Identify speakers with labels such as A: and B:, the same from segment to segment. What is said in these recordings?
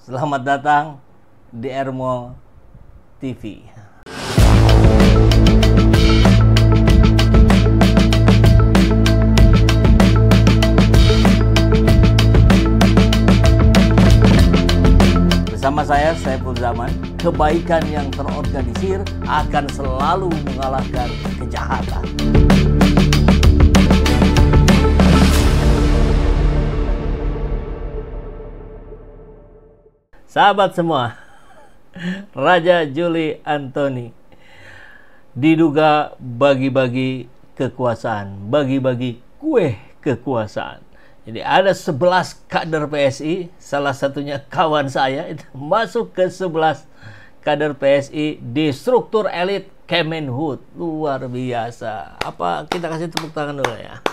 A: Selamat datang di Ermo TV. Bersama saya, Saiful Zaman, kebaikan yang terorganisir akan selalu mengalahkan kejahatan. Sahabat semua, Raja Juli Antoni diduga bagi-bagi kekuasaan, bagi-bagi kue kekuasaan. Jadi ada 11 kader PSI, salah satunya kawan saya, itu masuk ke 11 kader PSI di struktur elit Kemenhut. Luar biasa. Apa, kita kasih tepuk tangan dulu ya.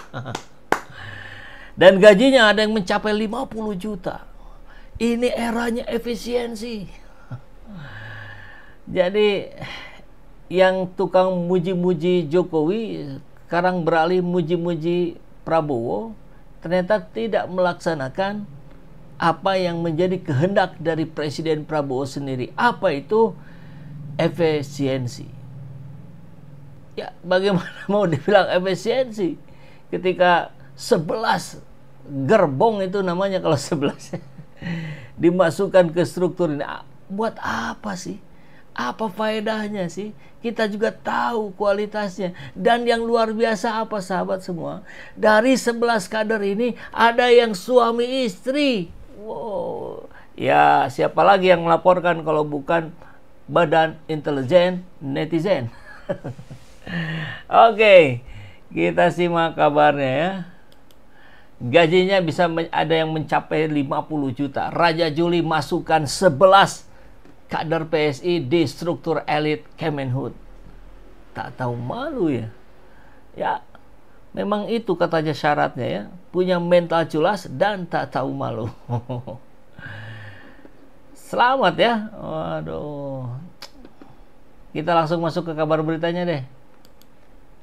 A: Dan gajinya ada yang mencapai 50 juta. Ini eranya efisiensi. Jadi yang tukang muji-muji Jokowi sekarang beralih muji-muji Prabowo, ternyata tidak melaksanakan apa yang menjadi kehendak dari Presiden Prabowo sendiri. Apa itu efisiensi? Ya, bagaimana mau dibilang efisiensi ketika 11 gerbong itu namanya kalau 11 dimasukkan ke struktur ini. Buat apa sih? Apa faedahnya sih? Kita juga tahu kualitasnya. Dan yang luar biasa apa, sahabat semua? Dari 11 kader ini ada yang suami istri. Wow. Ya, siapa lagi yang melaporkan kalau bukan Badan Intelijen Netizen? Oke, kita simak kabarnya ya. Gajinya bisa ada yang mencapai 50 juta. Raja Juli masukkan 11 kader PSI di struktur elit Kemenhut. Tak tahu malu ya. Ya, memang itu katanya syaratnya ya. Punya mental jelas dan tak tahu malu. Selamat ya. Waduh. Kita langsung masuk ke kabar beritanya deh.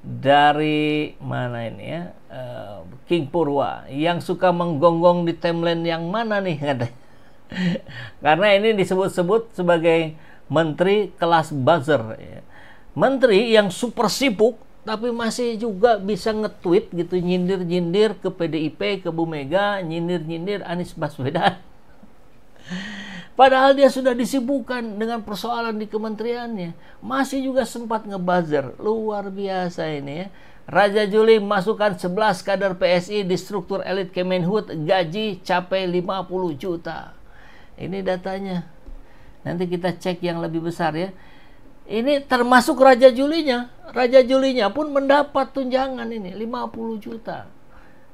A: Dari mana ini ya, King Purwa yang suka menggonggong di timeline yang mana nih katanya. Karena ini disebut-sebut sebagai menteri kelas buzzer ya. Menteri yang super sibuk tapi masih juga bisa nge-tweet gitu, nyindir-nyindir ke PDIP, ke Bu Mega, nyindir-nyindir Anies Baswedan. Padahal dia sudah disibukkan dengan persoalan di kementeriannya. Masih juga sempat ngebuzzer. Luar biasa ini ya. Raja Juli masukkan 11 kader PSI di struktur elit Kemenhut. Gaji capai 50 juta. Ini datanya. Nanti kita cek yang lebih besar ya. Ini termasuk Raja Julinya. Raja Julinya pun mendapat tunjangan ini 50 juta.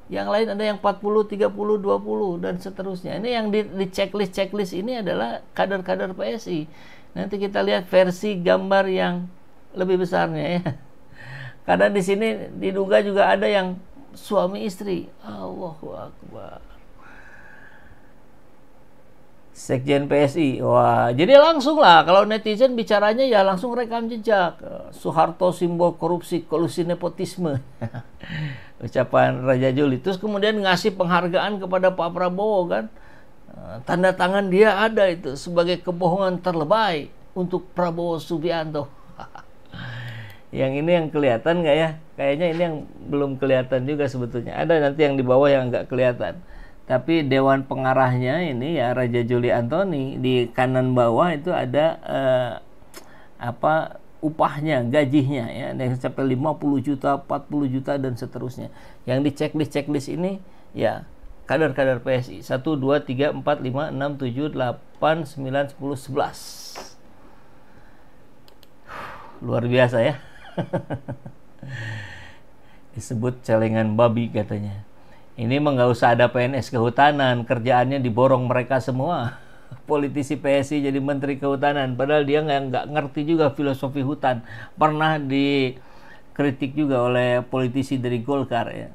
A: Yang lain ada yang 40, 30, 20 dan seterusnya. Ini yang di checklist ini adalah kader-kader PSI. Nanti kita lihat versi gambar yang lebih besarnya ya. Karena di sini diduga juga ada yang suami istri. Allahu Akbar. Sekjen PSI. Wah, jadi langsung lah kalau netizen bicaranya ya langsung rekam jejak. Soeharto simbol korupsi, kolusi nepotisme. Ucapan Raja Juli. Terus kemudian ngasih penghargaan kepada Pak Prabowo kan. Tanda tangan dia ada itu sebagai kebohongan terlebay untuk Prabowo Subianto. Yang ini yang kelihatan nggak ya? Kayaknya ini yang belum kelihatan juga sebetulnya. Ada nanti yang di bawah yang nggak kelihatan. Tapi Dewan Pengarahnya ini ya Raja Juli Antoni di kanan bawah itu ada upahnya, gajinya ya, yang sampai 50 juta, 40 juta dan seterusnya. Yang di checklist ini ya kader-kader PSI 1 2 3 4 5 6 7 8 9 10 11. Luar biasa ya. Disebut celengan babi katanya. Ini mah nggak usah ada PNS kehutanan, kerjaannya diborong mereka semua. Politisi PSI jadi menteri kehutanan, padahal dia nggak ngerti juga filosofi hutan. Pernah dikritik juga oleh politisi dari Golkar ya.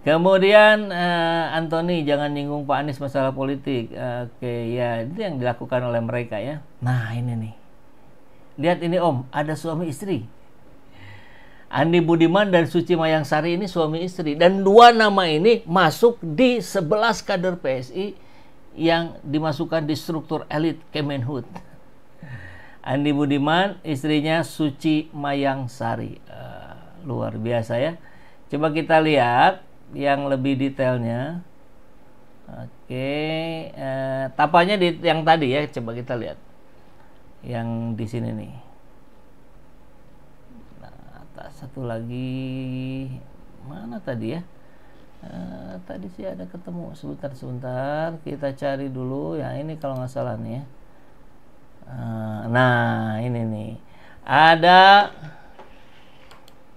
A: Kemudian Antoni jangan nyinggung Pak Anies masalah politik. Oke ya, itu yang dilakukan oleh mereka ya. Nah ini nih, lihat ini Om, ada suami istri. Andi Budiman dan Suci Mayangsari ini suami istri. Dan dua nama ini masuk di 11 kader PSI yang dimasukkan di struktur elit Kemenhut. Andi Budiman, istrinya Suci Mayang Sari. Luar biasa ya. Coba kita lihat yang lebih detailnya. Oke, tapanya di yang tadi ya, coba kita lihat. Yang di sini nih. Nah, satu lagi mana tadi ya? Tadi sih ada ketemu. Sebentar, kita cari dulu. Ya ini kalau nggak salah nih ya. Nah ini nih ada,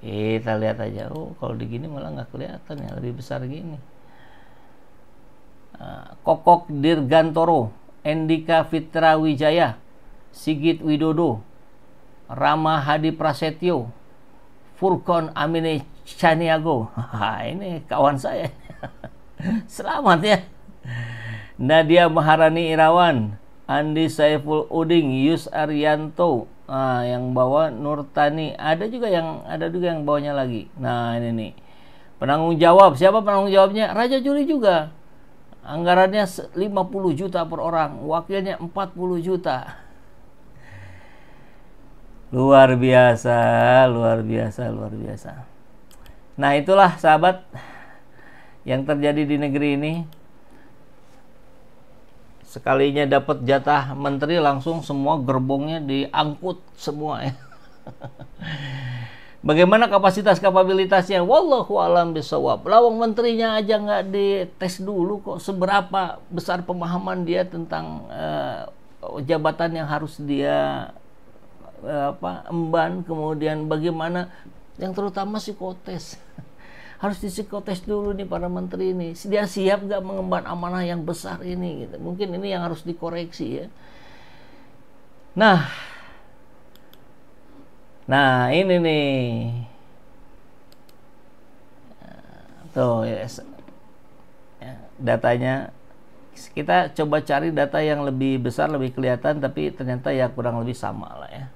A: kita lihat aja. Kalau di gini malah nggak kelihatan ya, lebih besar gini. Kokok Dirgantoro, Endika Fitra Wijaya, Sigit Widodo, Rama Hadi Prasetyo, Furkon Amine Chaniago. Ini kawan saya. Selamat ya. Nadia Maharani Irawan, Andi Saiful Uding, Yus Arianto, yang bawa Nurtani. Ada juga yang bawanya lagi. Nah ini nih penanggung jawab. Siapa penanggung jawabnya? Raja Juli juga. Anggarannya 50 juta per orang, wakilnya 40 juta. Luar biasa. Nah itulah sahabat yang terjadi di negeri ini. Sekalinya dapat jatah menteri langsung semua gerbongnya diangkut semua ya. Bagaimana kapasitasnya? Wallahu alam bisawab. Lawang menterinya aja nggak dites dulu kok seberapa besar pemahaman dia tentang jabatan yang harus dia emban, kemudian bagaimana yang terutama psikotes. Harus dipsikotes dulu nih para menteri ini. Dia siap nggak mengemban amanah yang besar ini gitu. Mungkin ini yang harus dikoreksi ya. Nah ini nih. Tuh ya, datanya kita coba cari data yang lebih besar, lebih kelihatan, tapi ternyata ya kurang lebih sama lah ya.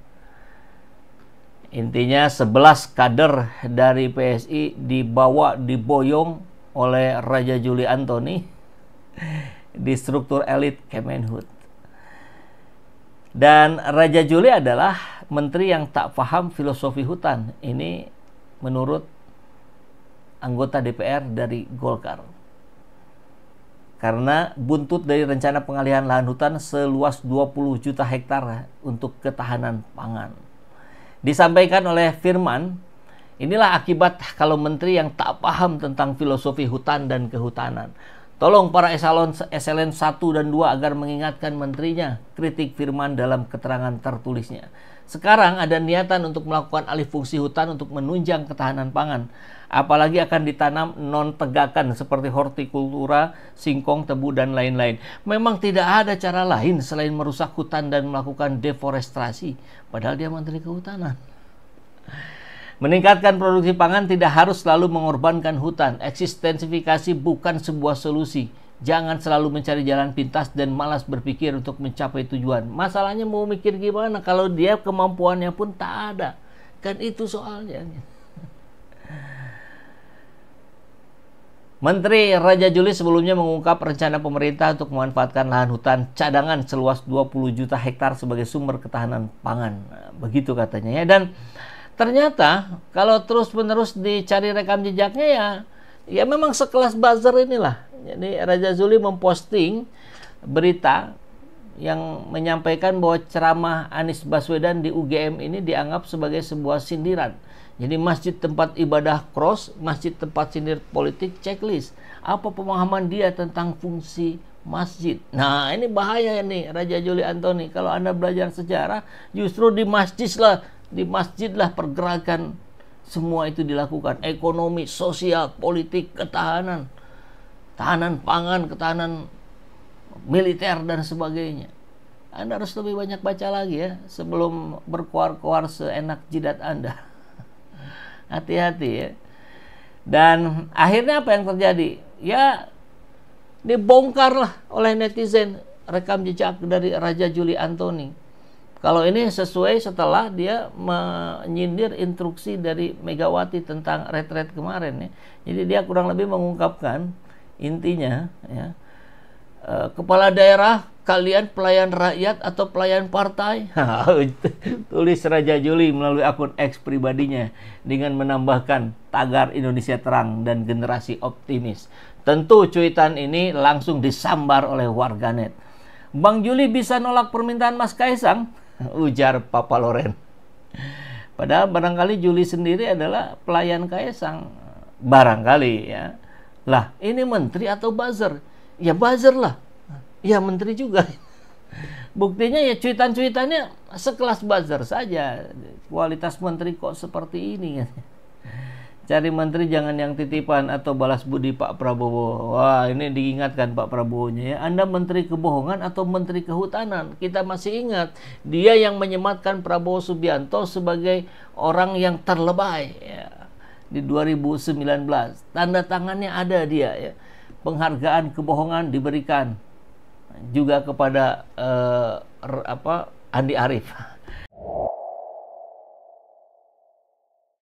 A: Intinya 11 kader dari PSI diboyong oleh Raja Juli Antoni di struktur elit Kemenhut. Dan Raja Juli adalah menteri yang tak paham filosofi hutan. Ini menurut anggota DPR dari Golkar. Karena buntut dari rencana pengalihan lahan hutan seluas 20 juta hektar untuk ketahanan pangan. Disampaikan oleh Firman, inilah akibat kalau menteri yang tak paham tentang filosofi hutan dan kehutanan. Tolong para eselon 1 dan 2 agar mengingatkan menterinya, kritik Firman dalam keterangan tertulisnya. Sekarang ada niatan untuk melakukan alih fungsi hutan untuk menunjang ketahanan pangan. Apalagi akan ditanam non-tegakan seperti hortikultura, singkong, tebu, dan lain-lain. Memang tidak ada cara lain selain merusak hutan dan melakukan deforestasi. Padahal dia menteri kehutanan. Meningkatkan produksi pangan tidak harus selalu mengorbankan hutan. Eksistensifikasi bukan sebuah solusi. Jangan selalu mencari jalan pintas dan malas berpikir untuk mencapai tujuan. Masalahnya mau mikir gimana kalau dia kemampuannya pun tak ada. Kan itu soalnya. Menteri Raja Juli sebelumnya mengungkap rencana pemerintah untuk memanfaatkan lahan hutan cadangan seluas 20 juta hektar sebagai sumber ketahanan pangan. Begitu katanya ya. Dan ternyata kalau terus-menerus dicari rekam jejaknya ya memang sekelas buzzer inilah. Jadi Raja Juli memposting berita yang menyampaikan bahwa ceramah Anies Baswedan di UGM ini dianggap sebagai sebuah sindiran. Jadi masjid tempat ibadah cross, masjid tempat sindir politik checklist. Apa pemahaman dia tentang fungsi masjid? Nah ini bahaya nih Raja Juli Antoni. Kalau Anda belajar sejarah, justru di masjid lah pergerakan semua itu dilakukan. Ekonomi, sosial, politik, ketahanan, tahanan pangan, ketahanan militer dan sebagainya. Anda harus lebih banyak baca lagi ya sebelum berkoar-koar seenak jidat Anda. Hati-hati ya. Dan akhirnya apa yang terjadi? Ya dibongkarlah oleh netizen rekam jejak dari Raja Juli Antoni. Kalau ini sesuai setelah dia menyindir instruksi dari Megawati tentang retret kemarin ya. Jadi dia kurang lebih mengungkapkan intinya ya. kepala daerah, kalian pelayan rakyat atau pelayan partai? Tulis Raja Juli melalui akun X pribadinya dengan menambahkan tagar Indonesia Terang dan Generasi Optimis. Tentu cuitan ini langsung disambar oleh warganet. Bang Juli bisa nolak permintaan Mas Kaisang? Ujar Papa Loren. Padahal barangkali Juli sendiri adalah pelayan Kaisang. Barangkali ya. Lah, ini menteri atau buzzer? Ya buzzer lah. Ya menteri juga. Buktinya ya cuitan-cuitannya sekelas buzzer saja. Kualitas menteri kok seperti ini. Cari menteri jangan yang titipan atau balas budi Pak Prabowo. Wah, ini diingatkan Pak Prabowo-nya ya. Anda menteri kebohongan atau menteri kehutanan? Kita masih ingat dia yang menyematkan Prabowo Subianto sebagai orang yang terlebay ya. Di 2019 tanda tangannya ada dia ya. Penghargaan kebohongan diberikan juga kepada Andi Arief.